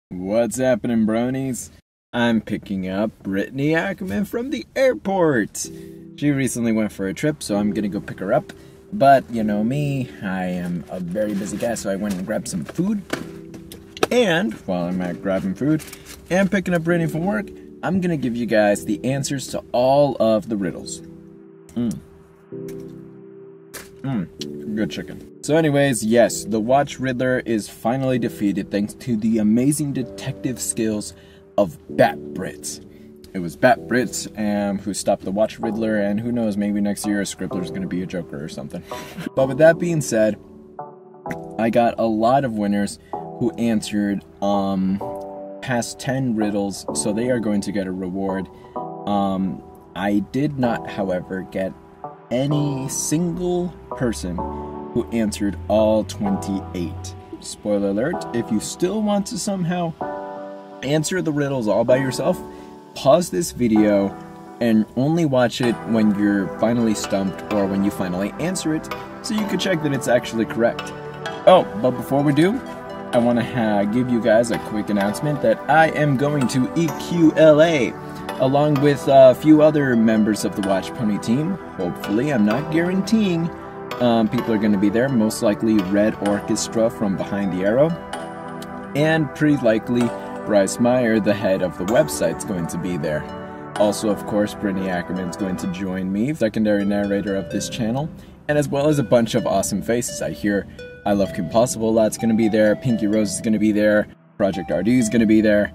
What's happening, bronies? I'm picking up Brittany Ackerman from the airport. She recently went for a trip, so I'm gonna go pick her up. But, you know me, I am a very busy guy, so I went and grabbed some food. And, while I'm at grabbing food and picking up Brittany from work, I'm gonna give you guys the answers to all of the riddles. Good chicken. So anyways, yes, the WatchRiddler is finally defeated thanks to the amazing detective skills of Bat Brits. It was Bat Brits who stopped the WatchRiddler, and who knows, maybe next year Scribbler's gonna be a Joker or something. But with that being said, I got a lot of winners who answered past 10 riddles, so they are going to get a reward. I did not, however, get any single person who answered all 28. Spoiler alert, if you still want to somehow answer the riddles all by yourself, pause this video and only watch it when you're finally stumped or when you finally answer it, so you can check that it's actually correct. Oh, but before we do, I want to give you guys a quick announcement that I am going to EQLA along with a few other members of the WatchPony team. Hopefully, I'm not guaranteeing people are going to be there. Most likely Red Orchestra from Behind the Arrow. And pretty likely Bryce Meyer, the head of the website, is going to be there. Also, of course, Brittany Ackerman is going to join me, secondary narrator of this channel, and as well as a bunch of awesome faces. I hear I Love Kim Possible a lot's going to be there, Pinky Rose is going to be there, Project RD is going to be there.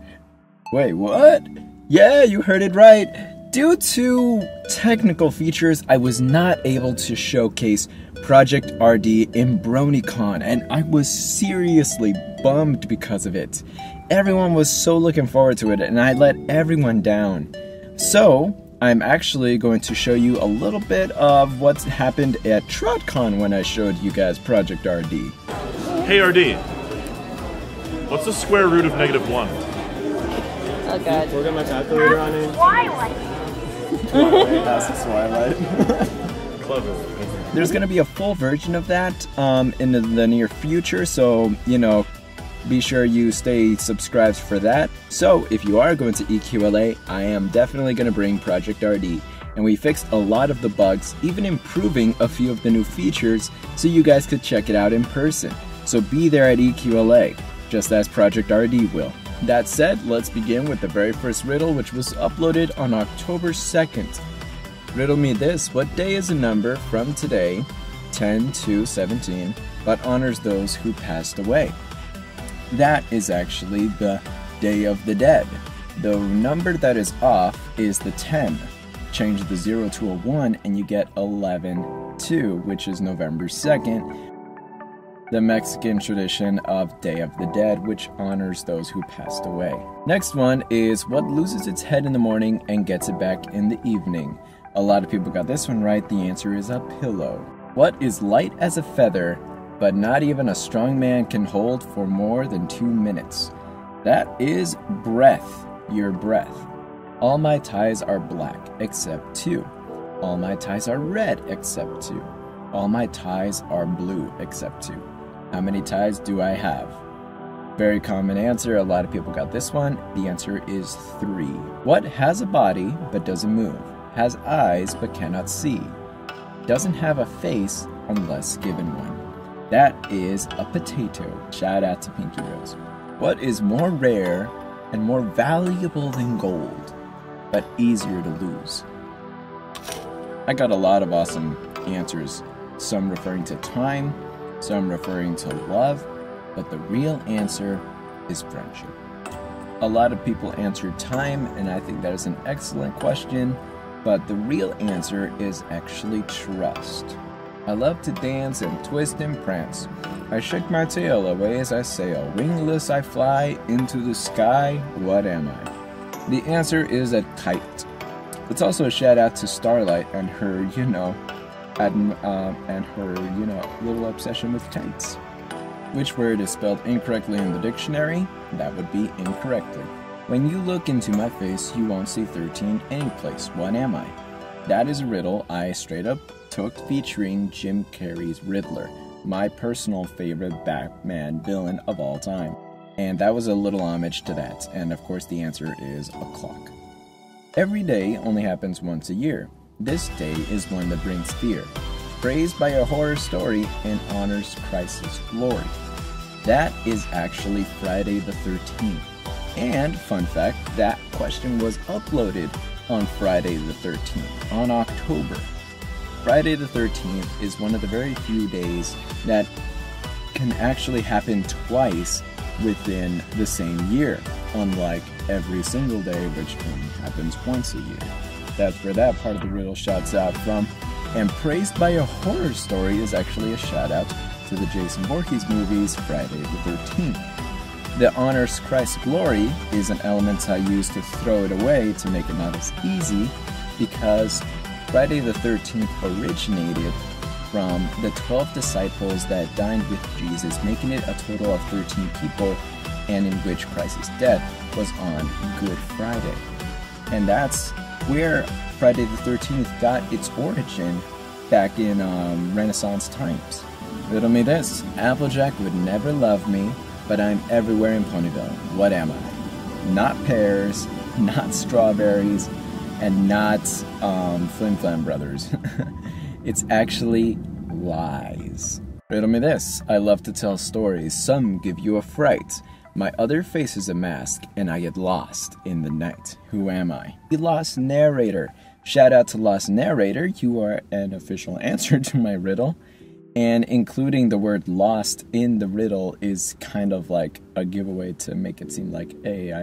Wait, what? Yeah, you heard it right. Due to technical features, I was not able to showcase Project RD in BronyCon, and I was seriously bummed because of it. Everyone was so looking forward to it, and I let everyone down. So, I'm actually going to show you a little bit of what's happened at TrotCon when I showed you guys Project RD. Hey RD, what's the square root of -1? Oh god. We'll get my calculator on it. Twilight! That's Twilight. Clever. There's going to be a full version of that in the near future, so, you know, be sure you stay subscribed for that. So, if you are going to EQLA, I am definitely going to bring Project RD. And we fixed a lot of the bugs, even improving a few of the new features, so you guys could check it out in person. So be there at EQLA, just as Project RD will. That said, let's begin with the very first riddle, which was uploaded on October 2nd. Riddle me this: what day is a number from today, 10 to 17, but honors those who passed away? That is actually the Day of the Dead. The number that is off is the 10. Change the 0 to a 1 and you get 11-2, which is November 2nd. The Mexican tradition of Day of the Dead, which honors those who passed away. Next one is what loses its head in the morning and gets it back in the evening. A lot of people got this one right. The answer is a pillow. What is light as a feather, but not even a strong man can hold for more than 2 minutes? That is breath, your breath. All my ties are black except 2. All my ties are red except 2. All my ties are blue except 2. How many ties do I have? Very common answer. A lot of people got this one. The answer is 3. What has a body but doesn't move? Has eyes but cannot see? Doesn't have a face unless given one? That is a potato. Shout out to Pinky Rose. What is more rare and more valuable than gold, but easier to lose? I got a lot of awesome answers. Some referring to time, some referring to love, but the real answer is friendship. A lot of people answered time, and I think that is an excellent question, but the real answer is actually trust. I love to dance and twist and prance. I shake my tail away as I sail. Wingless I fly into the sky. What am I? The answer is a kite. It's also a shout out to Starlight and her, little obsession with kites. Which word is spelled incorrectly in the dictionary? That would be incorrectly. When you look into my face, you won't see 13 anyplace. What am I? That is a riddle I straight up took featuring Jim Carrey's Riddler, my personal favorite Batman villain of all time. And that was a little homage to that, and of course the answer is a clock. Every day only happens once a year. This day is one that brings fear, praised by a horror story and honors Christ's glory. That is actually Friday the 13th. And, fun fact, that question was uploaded on Friday the 13th, on October. Friday the 13th is one of the very few days that can actually happen twice within the same year, unlike every single day, which only happens once a year. That's where that part of the riddle shouts out from. And praised by a horror story is actually a shout out to the Jason Voorhees movies Friday the 13th. The honors Christ's glory is an element I use to throw it away to make it not as easy, because Friday the 13th originated from the 12 disciples that dined with Jesus, making it a total of 13 people, and in which Christ's death was on Good Friday. And that's where Friday the 13th got its origin back in Renaissance times. Riddle me this. Applejack would never love me, but I'm everywhere in Ponyville. What am I? Not pears, not strawberries, and not Flim Flam Brothers. It's actually lies. Riddle me this. I love to tell stories. Some give you a fright. My other face is a mask, and I get lost in the night. Who am I? The Lost Narrator. Shout out to Lost Narrator. You are an official answer to my riddle. And including the word lost in the riddle is kind of like a giveaway to make it seem like, hey,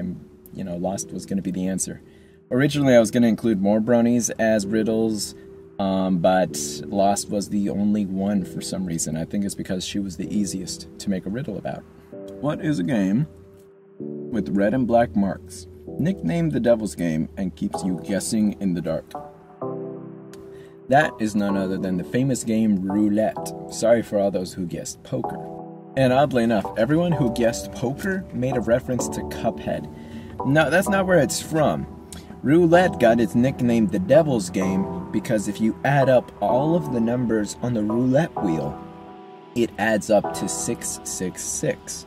lost was going to be the answer. Originally, I was going to include more bronies as riddles, but Lost was the only one for some reason. I think it's because she was the easiest to make a riddle about. What is a game with red and black marks, nicknamed the Devil's Game, and keeps you guessing in the dark? That is none other than the famous game Roulette. Sorry for all those who guessed poker. And oddly enough, everyone who guessed poker made a reference to Cuphead. No, that's not where it's from. Roulette got its nickname the Devil's Game because if you add up all of the numbers on the roulette wheel, it adds up to 666.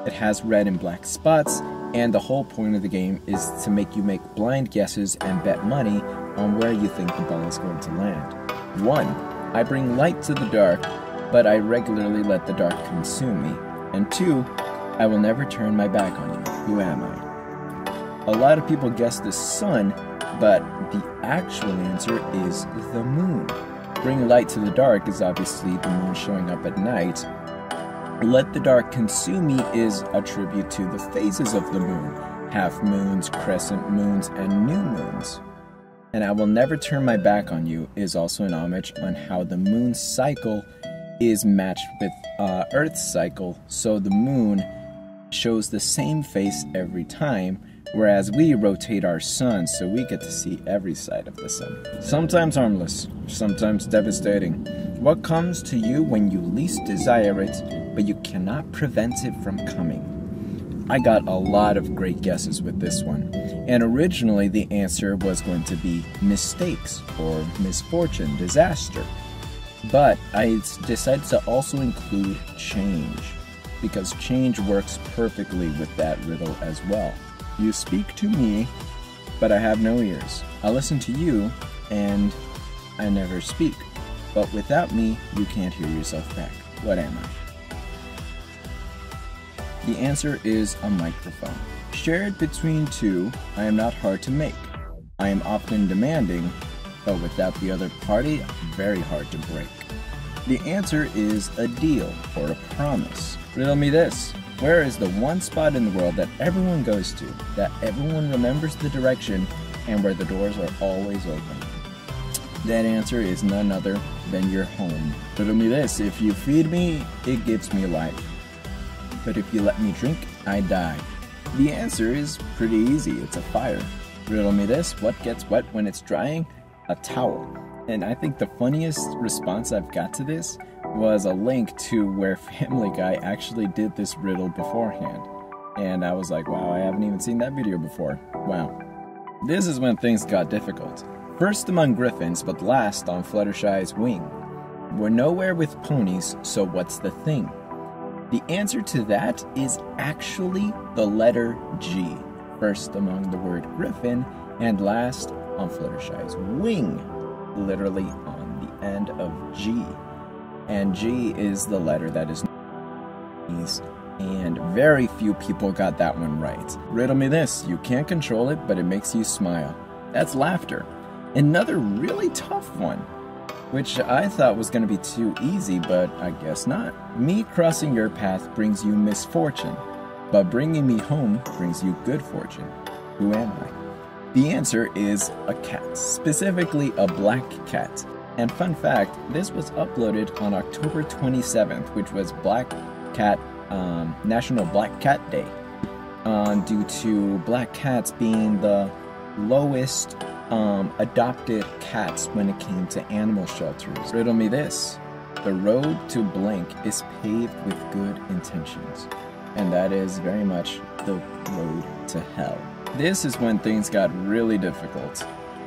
It has red and black spots, and the whole point of the game is to make you make blind guesses and bet money on where you think the ball is going to land. 1. I bring light to the dark, but I regularly let the dark consume me. And 2. I will never turn my back on you. Who am I? A lot of people guess the sun, but the actual answer is the moon. Bring light to the dark is obviously the moon showing up at night. Let the dark consume me is a tribute to the phases of the moon. Half moons, crescent moons, and new moons. And I will never turn my back on you is also an homage on how the moon's cycle is matched with Earth's cycle, so the moon shows the same face every time, whereas we rotate our sun so we get to see every side of the sun. Sometimes harmless, sometimes devastating. What comes to you when you least desire it, but you cannot prevent it from coming? I got a lot of great guesses with this one, and originally the answer was going to be mistakes or misfortune, disaster. But I decided to also include change, because change works perfectly with that riddle as well. You speak to me, but I have no ears. I listen to you, and I never speak. But without me, you can't hear yourself back. What am I? The answer is a microphone. Shared between two, I am not hard to make. I am often demanding, but without the other party, very hard to break. The answer is a deal or a promise. Riddle me this. Where is the one spot in the world that everyone goes to, that everyone remembers the direction, and where the doors are always open? That answer is none other than your home. Riddle me this. If you feed me, it gives me life. But if you let me drink, I die. The answer is pretty easy. It's a fire. Riddle me this. What gets wet when it's drying? A towel. And I think the funniest response I've got to this was a link to where Family Guy actually did this riddle beforehand. And I was like, wow, I haven't even seen that video before. Wow. This is when things got difficult. First among griffins, but last on Fluttershy's wing. We're nowhere with ponies, so what's the thing? The answer to that is actually the letter G. First among the word griffin, and last on Fluttershy's wing. Literally on the end of G. And G is the letter that is and very few people got that one right. Riddle me this, you can't control it, but it makes you smile. That's laughter. Another really tough one, which I thought was going to be too easy, but I guess not. Me crossing your path brings you misfortune, but bringing me home brings you good fortune. Who am I? The answer is a cat, specifically a black cat. And fun fact, this was uploaded on October 27th, which was National Black Cat Day, due to black cats being the lowest adopted cats when it came to animal shelters. Riddle me this, the road to blank is paved with good intentions, and that is very much the road to hell. This is when things got really difficult.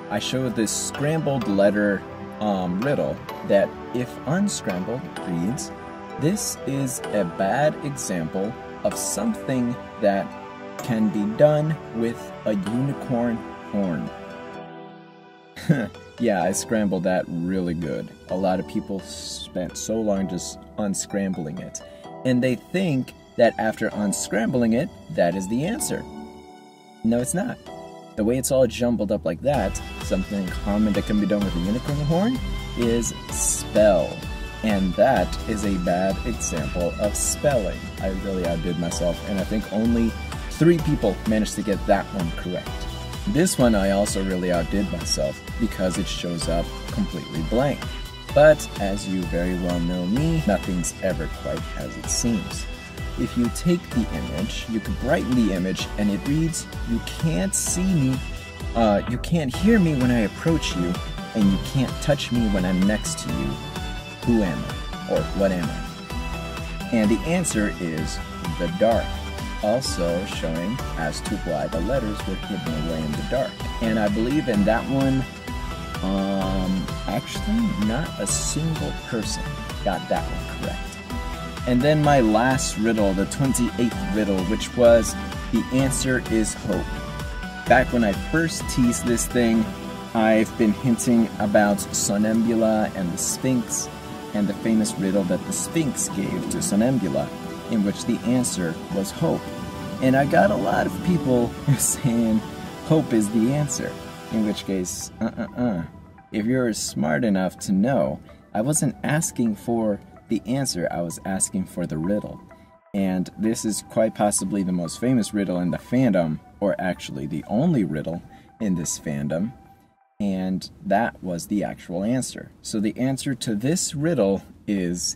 I showed this scrambled letter riddle that, if unscrambled, reads, this is a bad example of something that can be done with a unicorn horn. Yeah, I scrambled that really good. A lot of people spent so long just unscrambling it. And they think that after unscrambling it, that is the answer. No, it's not. The way it's all jumbled up like that, something common that can be done with a unicorn horn, is spell. And that is a bad example of spelling. I really outdid myself, and I think only 3 people managed to get that one correct. This one I also really outdid myself because it shows up completely blank. But as you very well know me, nothing's ever quite as it seems. If you take the image, you can brighten the image, and it reads, you can't see me, you can't hear me when I approach you, and you can't touch me when I'm next to you. Who am I? Or what am I? And the answer is the dark, also showing as to why the letters were hidden away in the dark. And I believe in that one, actually not a single person got that one correct. And then my last riddle, the 28th riddle, which was, the answer is hope. Back when I first teased this thing, I've been hinting about Sonambula and the Sphinx, and the famous riddle that the Sphinx gave to Sonambula, in which the answer was hope. And I got a lot of people saying hope is the answer, in which case, If you're smart enough to know, I wasn't asking for the answer, I was asking for the riddle. And this is quite possibly the most famous riddle in the fandom, or actually the only riddle in this fandom. And that was the actual answer. So the answer to this riddle is,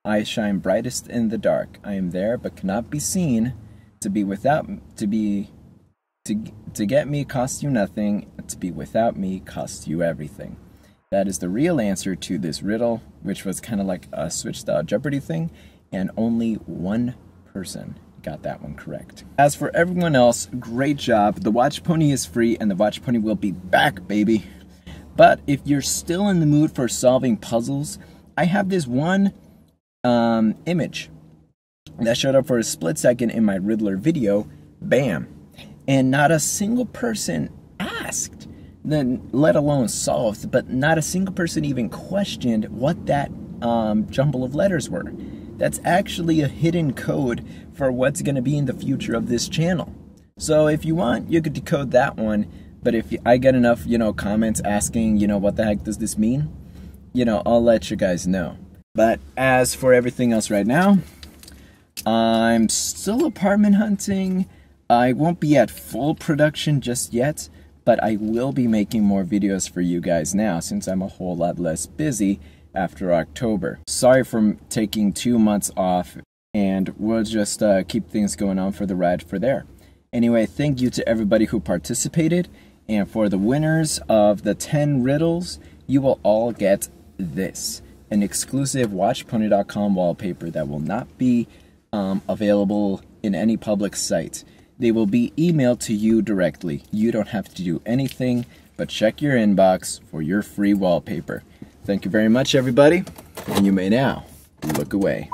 I shine brightest in the dark. I am there but cannot be seen. To get me costs you nothing. To be without me costs you everything. That is the real answer to this riddle, which was kind of like a switch-style Jeopardy thing, and only 1 person got that one correct. As for everyone else, great job. The WatchPony is free, and the WatchPony will be back, baby. But if you're still in the mood for solving puzzles, I have this one image that showed up for a split second in my Riddler video. Bam. And not a single person asked, then let alone solved, but not a single person even questioned what that jumble of letters were. That's actually a hidden code for what's going to be in the future of this channel. So if you want, you could decode that one, but if I get enough, comments asking, what the heck does this mean? I'll let you guys know. But as for everything else right now, I'm still apartment hunting. I won't be at full production just yet, but I will be making more videos for you guys now since I'm a whole lot less busy after October. Sorry for taking 2 months off, and we'll just keep things going on for the ride for there. Anyway, thank you to everybody who participated, and for the winners of the 10 riddles, you will all get this, an exclusive WatchPony.com wallpaper that will not be available in any public site. They will be emailed to you directly. You don't have to do anything but check your inbox for your free wallpaper. Thank you very much, everybody, and you may now look away.